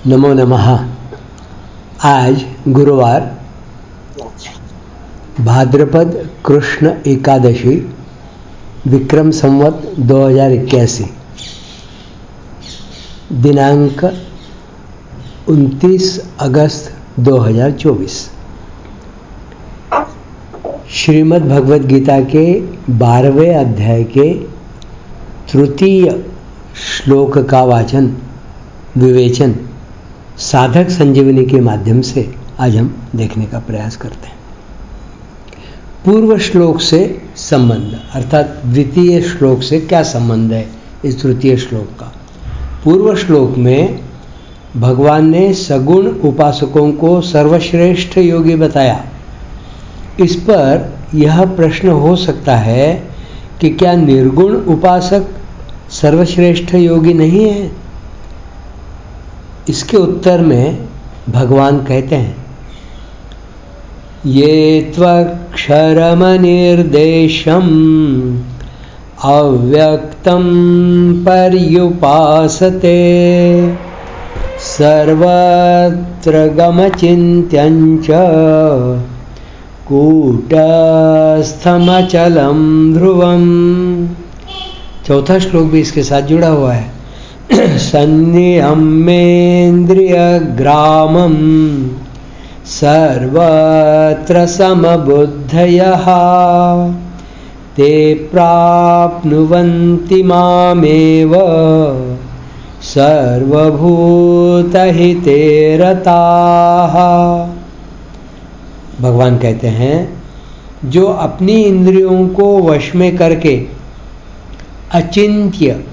नमो नमः। आज गुरुवार भाद्रपद कृष्ण एकादशी विक्रम संवत 2081 दिनांक 29 अगस्त 2024। श्रीमद् भगवद गीता के 12वें अध्याय के तृतीय श्लोक का वाचन विवेचन साधक संजीवनी के माध्यम से आज हम देखने का प्रयास करते हैं। पूर्व श्लोक से संबंध अर्थात द्वितीय श्लोक से क्या संबंध है इस तृतीय श्लोक का। पूर्व श्लोक में भगवान ने सगुण उपासकों को सर्वश्रेष्ठ योगी बताया। इस पर यह प्रश्न हो सकता है कि क्या निर्गुण उपासक सर्वश्रेष्ठ योगी नहीं है? इसके उत्तर में भगवान कहते हैं, ये त्वक्षरमनिर्देशम् अव्यक्तं पर्युपासते सर्वत्र गमचिन्त्यं च कूटस्थमचलं ध्रुवम्। चौथा श्लोक भी इसके साथ जुड़ा हुआ है। सन्नियम्येन्द्रियग्रामं सर्वत्र समबुद्धयः ते प्राप्नुवन्ति मामेव सर्वभूतहिते रताः। भगवान कहते हैं, जो अपनी इंद्रियों को वश में करके अचिंत्य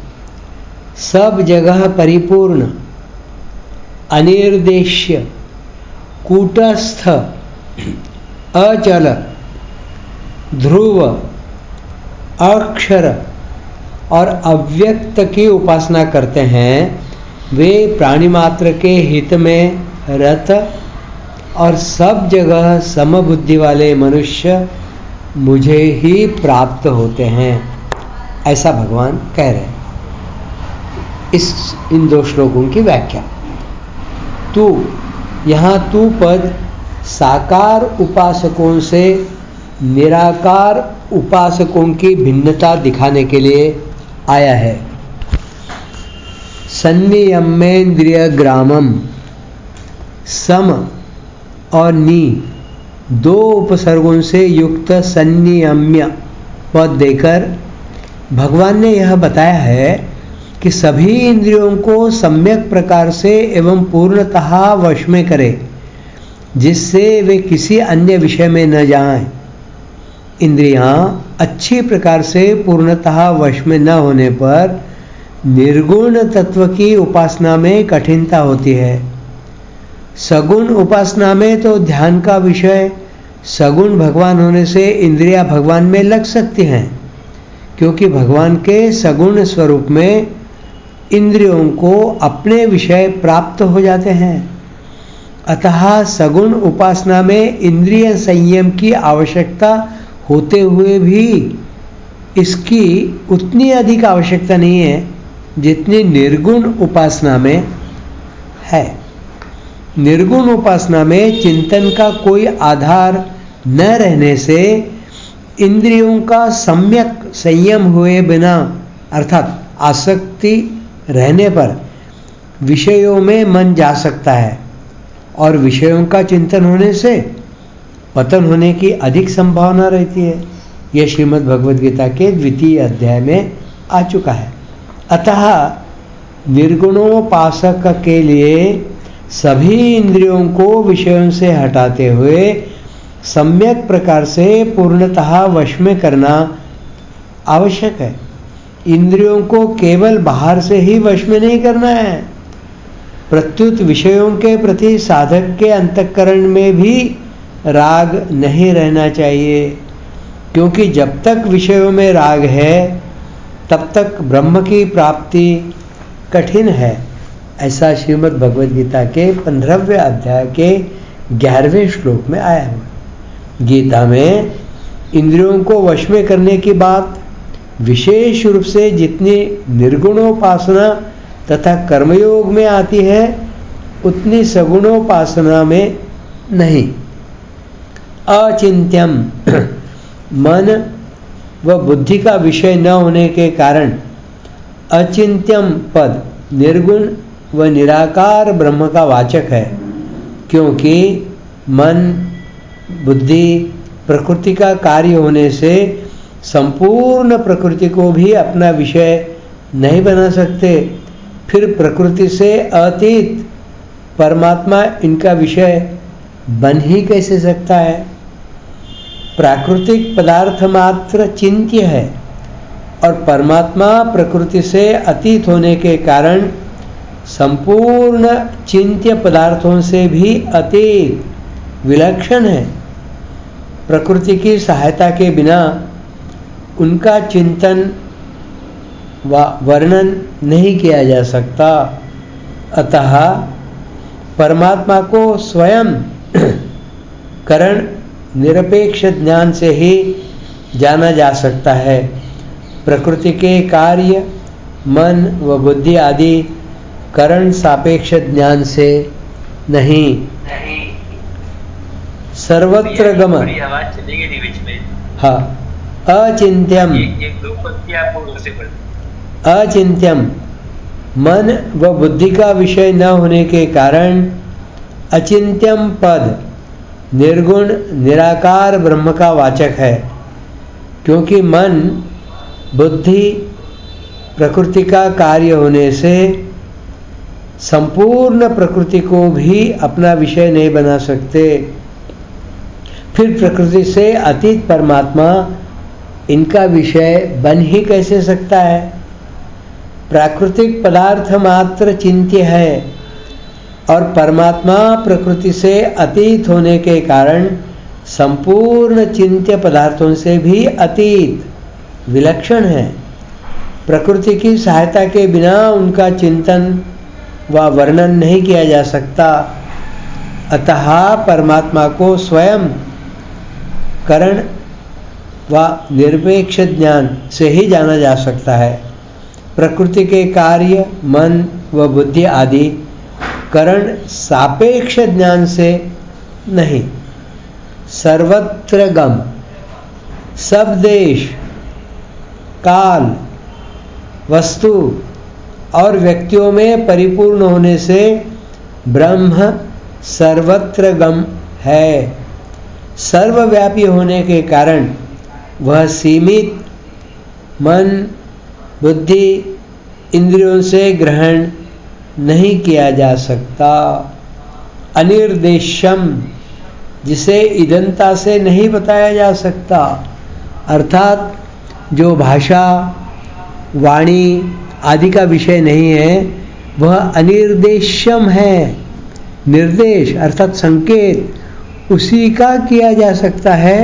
सब जगह परिपूर्ण अनिर्देश्य कूटस्थ अचल ध्रुव अक्षर और अव्यक्त की उपासना करते हैं, वे प्राणी मात्र के हित में रत और सब जगह समबुद्धि वाले मनुष्य मुझे ही प्राप्त होते हैं। ऐसा भगवान कह रहे हैं। इन दो श्लोकों की व्याख्या। तू यहाँ तू पद साकार उपासकों से निराकार उपासकों की भिन्नता दिखाने के लिए आया है। संनियम्येन्द्रिय ग्रामम सम और नी दो उपसर्गों से युक्त संनियम्य पद देकर भगवान ने यह बताया है कि सभी इंद्रियों को सम्यक प्रकार से एवं पूर्णतः वश में करे, जिससे वे किसी अन्य विषय में न जाएं। इंद्रियां अच्छी प्रकार से पूर्णतः वश में न होने पर निर्गुण तत्व की उपासना में कठिनता होती है। सगुण उपासना में तो ध्यान का विषय सगुण भगवान होने से इंद्रियां भगवान में लग सकती हैं, क्योंकि भगवान के सगुण स्वरूप में इंद्रियों को अपने विषय प्राप्त हो जाते हैं। अतः सगुण उपासना में इंद्रिय संयम की आवश्यकता होते हुए भी इसकी उतनी अधिक आवश्यकता नहीं है जितनी निर्गुण उपासना में है। निर्गुण उपासना में चिंतन का कोई आधार न रहने से इंद्रियों का सम्यक संयम हुए बिना अर्थात आसक्ति रहने पर विषयों में मन जा सकता है और विषयों का चिंतन होने से पतन होने की अधिक संभावना रहती है। यह श्रीमद् भगवद गीता के द्वितीय अध्याय में आ चुका है। अतः निर्गुणोपासक के लिए सभी इंद्रियों को विषयों से हटाते हुए सम्यक प्रकार से पूर्णतः वश में करना आवश्यक है। इंद्रियों को केवल बाहर से ही वश में नहीं करना है, प्रत्युत विषयों के प्रति साधक के अंतःकरण में भी राग नहीं रहना चाहिए, क्योंकि जब तक विषयों में राग है तब तक ब्रह्म की प्राप्ति कठिन है। ऐसा श्रीमद् भगवद गीता के 15वें अध्याय के 11वें श्लोक में आया हुआ। गीता में इंद्रियों को वश में करने की बात विशेष रूप से जितनी निर्गुणोपासना तथा कर्मयोग में आती है उतनी सगुणोपासना में नहीं। अचिंत्यम मन व बुद्धि का विषय न होने के कारण अचिंत्यम पद निर्गुण व निराकार ब्रह्म का वाचक है, क्योंकि मन बुद्धि प्रकृति का कार्य होने से संपूर्ण प्रकृति को भी अपना विषय नहीं बना सकते। फिर प्रकृति से अतीत परमात्मा इनका विषय बन ही कैसे सकता है। प्राकृतिक पदार्थ मात्र चिंत्य है और परमात्मा प्रकृति से अतीत होने के कारण संपूर्ण चिंत्य पदार्थों से भी अतीत विलक्षण है। प्रकृति की सहायता के बिना उनका चिंतन व वर्णन नहीं किया जा सकता। अतः परमात्मा को स्वयं करण निरपेक्ष ज्ञान से ही जाना जा सकता है। प्रकृति के कार्य मन व बुद्धि आदि करण सापेक्ष ज्ञान से नहीं। सर्वत्र गम, आवाज चलेगी नहीं बीच में। हाँ, अचिंत्यम, अचिंत्यम मन व बुद्धि का विषय न होने के कारण अचिंत्यम पद निर्गुण निराकार ब्रह्म का वाचक है, क्योंकि मन बुद्धि प्रकृति का कार्य होने से संपूर्ण प्रकृति को भी अपना विषय नहीं बना सकते। फिर प्रकृति से अतीत परमात्मा इनका विषय बन ही कैसे सकता है। प्राकृतिक पदार्थ मात्र चिंत्य है और परमात्मा प्रकृति से अतीत होने के कारण संपूर्ण चिंत्य पदार्थों से भी अतीत विलक्षण है। प्रकृति की सहायता के बिना उनका चिंतन व वर्णन नहीं किया जा सकता। अतः परमात्मा को स्वयं करण व निरपेक्ष ज्ञान से ही जाना जा सकता है। प्रकृति के कार्य मन व बुद्धि आदि करण सापेक्ष ज्ञान से नहीं। सर्वत्र गम, सब देश काल वस्तु और व्यक्तियों में परिपूर्ण होने से ब्रह्म सर्वत्र गम है। सर्वव्यापी होने के कारण वह सीमित मन बुद्धि इंद्रियों से ग्रहण नहीं किया जा सकता। अनिर्देश्यम, जिसे इदंता से नहीं बताया जा सकता, अर्थात जो भाषा वाणी आदि का विषय नहीं है, वह अनिर्देश्यम है। निर्देश अर्थात संकेत उसी का किया जा सकता है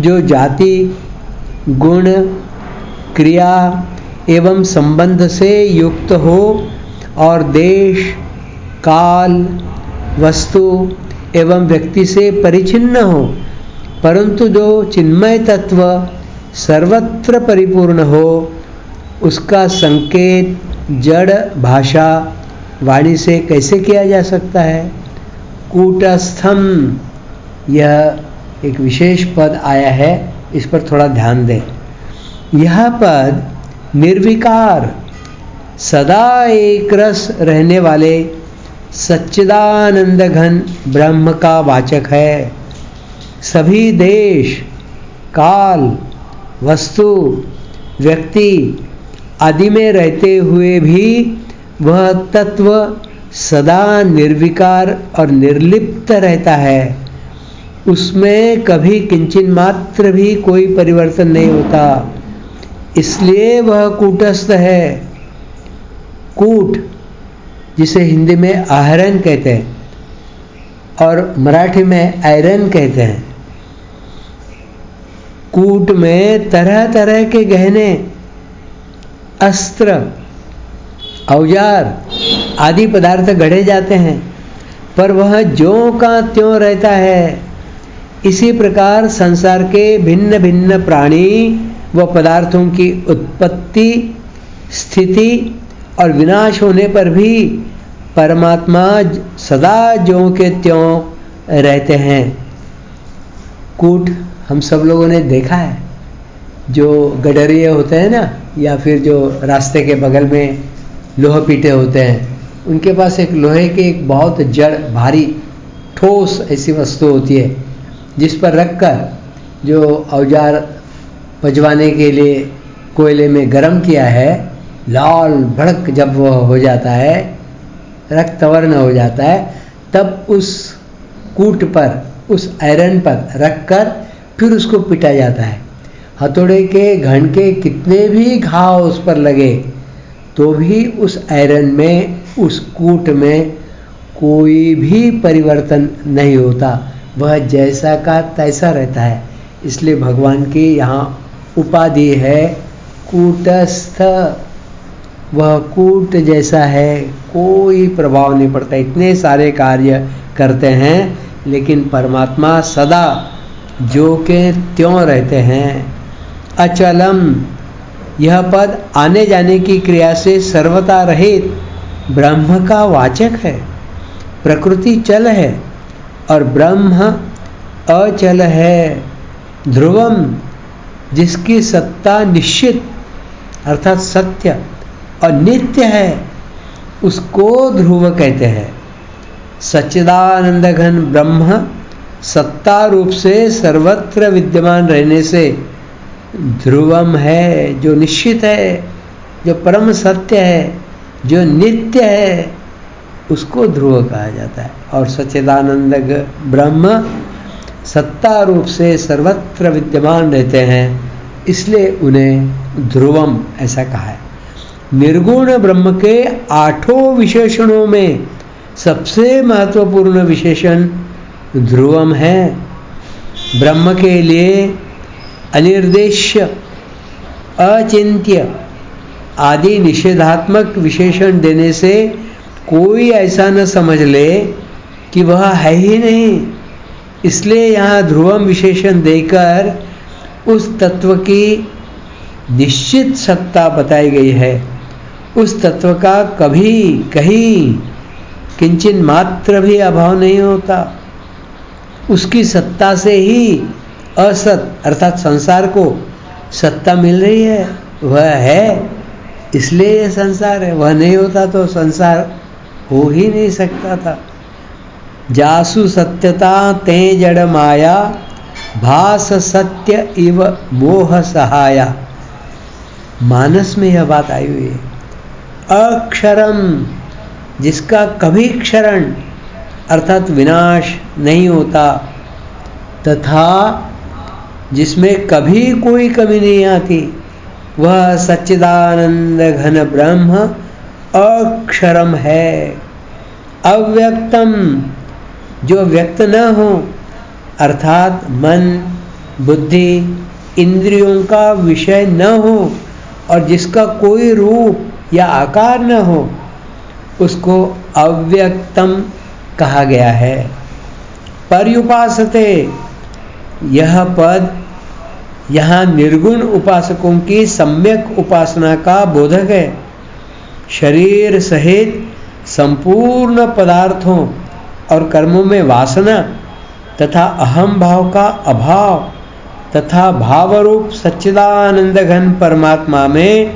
जो जाति गुण क्रिया एवं संबंध से युक्त हो और देश काल वस्तु एवं व्यक्ति से परिचिन्न हो, परंतु जो चिन्मय तत्व सर्वत्र परिपूर्ण हो, उसका संकेत जड़ भाषा वाणी से कैसे किया जा सकता है। कूटस्थम, यह एक विशेष पद आया है, इस पर थोड़ा ध्यान दें। यह पद निर्विकार सदा एक रस रहने वाले सच्चिदानंद घन ब्रह्म का वाचक है। सभी देश काल वस्तु व्यक्ति आदि में रहते हुए भी वह तत्व सदा निर्विकार और निर्लिप्त रहता है। उसमें कभी किंचित मात्र भी कोई परिवर्तन नहीं होता, इसलिए वह कूटस्थ है। कूट, जिसे हिंदी में आहरण कहते हैं और मराठी में आयरन कहते हैं। कूट में तरह तरह के गहने अस्त्र औजार आदि पदार्थ गढ़े जाते हैं, पर वह ज्यों का त्यों रहता है। इसी प्रकार संसार के भिन्न भिन्न प्राणी व पदार्थों की उत्पत्ति स्थिति और विनाश होने पर भी परमात्मा सदा ज्यों के त्यों रहते हैं। कूट हम सब लोगों ने देखा है, जो गडरिये होते हैं ना, या फिर जो रास्ते के बगल में लोहा पीटे होते हैं, उनके पास एक लोहे की एक बहुत जड़ भारी ठोस ऐसी वस्तु होती है, जिस पर रखकर जो औजार पजवाने के लिए कोयले में गर्म किया है, लाल भड़क जब वह हो जाता है, रक्तवर्ण हो जाता है, तब उस कूट पर, उस आयरन पर रखकर फिर उसको पीटा जाता है। हथौड़े के घन के कितने भी घाव उस पर लगे तो भी उस आयरन में, उस कूट में कोई भी परिवर्तन नहीं होता, वह जैसा का तैसा रहता है। इसलिए भगवान की यहाँ उपाधि है कूटस्थ। वह कूट जैसा है, कोई प्रभाव नहीं पड़ता। इतने सारे कार्य करते हैं, लेकिन परमात्मा सदा जो के त्यों रहते हैं। अचलम, यह पद आने जाने की क्रिया से सर्वथा रहित ब्रह्म का वाचक है। प्रकृति चल है और ब्रह्म अचल है। ध्रुवम, जिसकी सत्ता निश्चित अर्थात सत्य और नित्य है, उसको ध्रुव कहते हैं। सच्चिदानंद घन ब्रह्म सत्ता रूप से सर्वत्र विद्यमान रहने से ध्रुवम है, जो निश्चित है, जो परम सत्य है, जो नित्य है, उसको ध्रुव कहा जाता है। और सच्चिदानंद ब्रह्म सत्ता रूप से सर्वत्र विद्यमान रहते हैं, इसलिए उन्हें ध्रुवम ऐसा कहा है। निर्गुण ब्रह्म के 8 विशेषणों में सबसे महत्वपूर्ण विशेषण ध्रुवम है। ब्रह्म के लिए अनिर्देश्य, अचिंत्य आदि निषेधात्मक विशेषण देने से कोई ऐसा न समझ ले कि वह है ही नहीं। इसलिए यहाँ ध्रुवम विशेषण देकर उस तत्व की निश्चित सत्ता बताई गई है। उस तत्व का कभी कहीं किंचित मात्र भी अभाव नहीं होता। उसकी सत्ता से ही असत अर्थात संसार को सत्ता मिल रही है। वह है, इसलिए यह संसार है। वह नहीं होता तो संसार हो ही नहीं सकता था। जासु सत्यता ते जड़ माया, भास सत्य इव मोह सहाया। मानस में यह बात आई हुई है। अक्षरम, जिसका कभी क्षरण अर्थात विनाश नहीं होता, तथा जिसमें कभी कोई कमी नहीं आती, वह सच्चिदानंद घन ब्रह्म अक्षरम है। अव्यक्तम, जो व्यक्त न हो अर्थात मन, बुद्धि, इंद्रियों का विषय न हो और जिसका कोई रूप या आकार न हो, उसको अव्यक्तम कहा गया है। पर्युपासते, यह पद यहाँ निर्गुण उपासकों की सम्यक उपासना का बोधक है। शरीर सहित संपूर्ण पदार्थों और कर्मों में वासना तथा अहम भाव का अभाव तथा भावरूप सच्चिदानंद घन परमात्मा में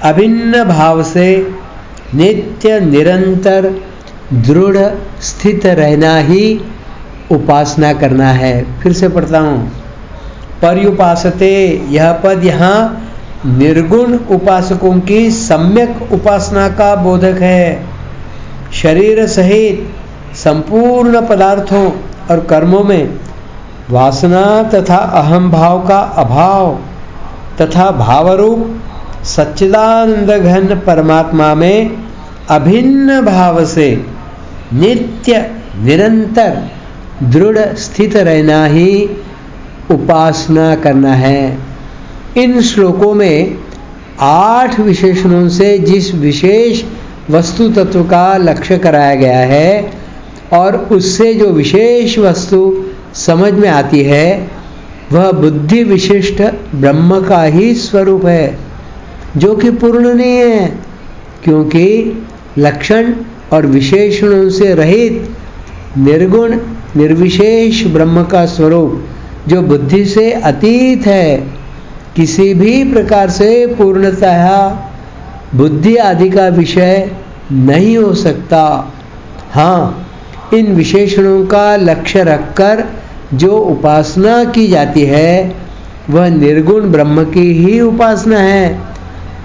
अभिन्न भाव से नित्य निरंतर दृढ़ स्थित रहना ही उपासना करना है। फिर से पढ़ता हूँ। पर्युपासते, यह पद यहाँ निर्गुण उपासकों की सम्यक उपासना का बोधक है। शरीर सहित संपूर्ण पदार्थों और कर्मों में वासना तथा अहम भाव का अभाव तथा भावरूप सच्चिदानंद घन परमात्मा में अभिन्न भाव से नित्य निरंतर दृढ़ स्थित रहना ही उपासना करना है। इन श्लोकों में 8 विशेषणों से जिस विशेष वस्तु तत्व का लक्ष्य कराया गया है और उससे जो विशेष वस्तु समझ में आती है, वह बुद्धि विशिष्ट ब्रह्म का ही स्वरूप है, जो कि पूर्ण नहीं है, क्योंकि लक्षण और विशेषणों से रहित निर्गुण निर्विशेष ब्रह्म का स्वरूप जो बुद्धि से अतीत है, किसी भी प्रकार से पूर्णतः बुद्धि आदि का विषय नहीं हो सकता। हाँ, इन विशेषणों का लक्ष्य रखकर जो उपासना की जाती है वह निर्गुण ब्रह्म की ही उपासना है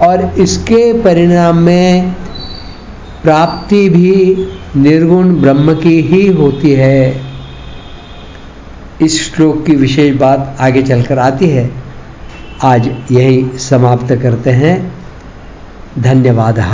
और इसके परिणाम में प्राप्ति भी निर्गुण ब्रह्म की ही होती है। इस श्लोक की विशेष बात आगे चलकर आती है। आज यही समाप्त करते हैं। धन्यवाद।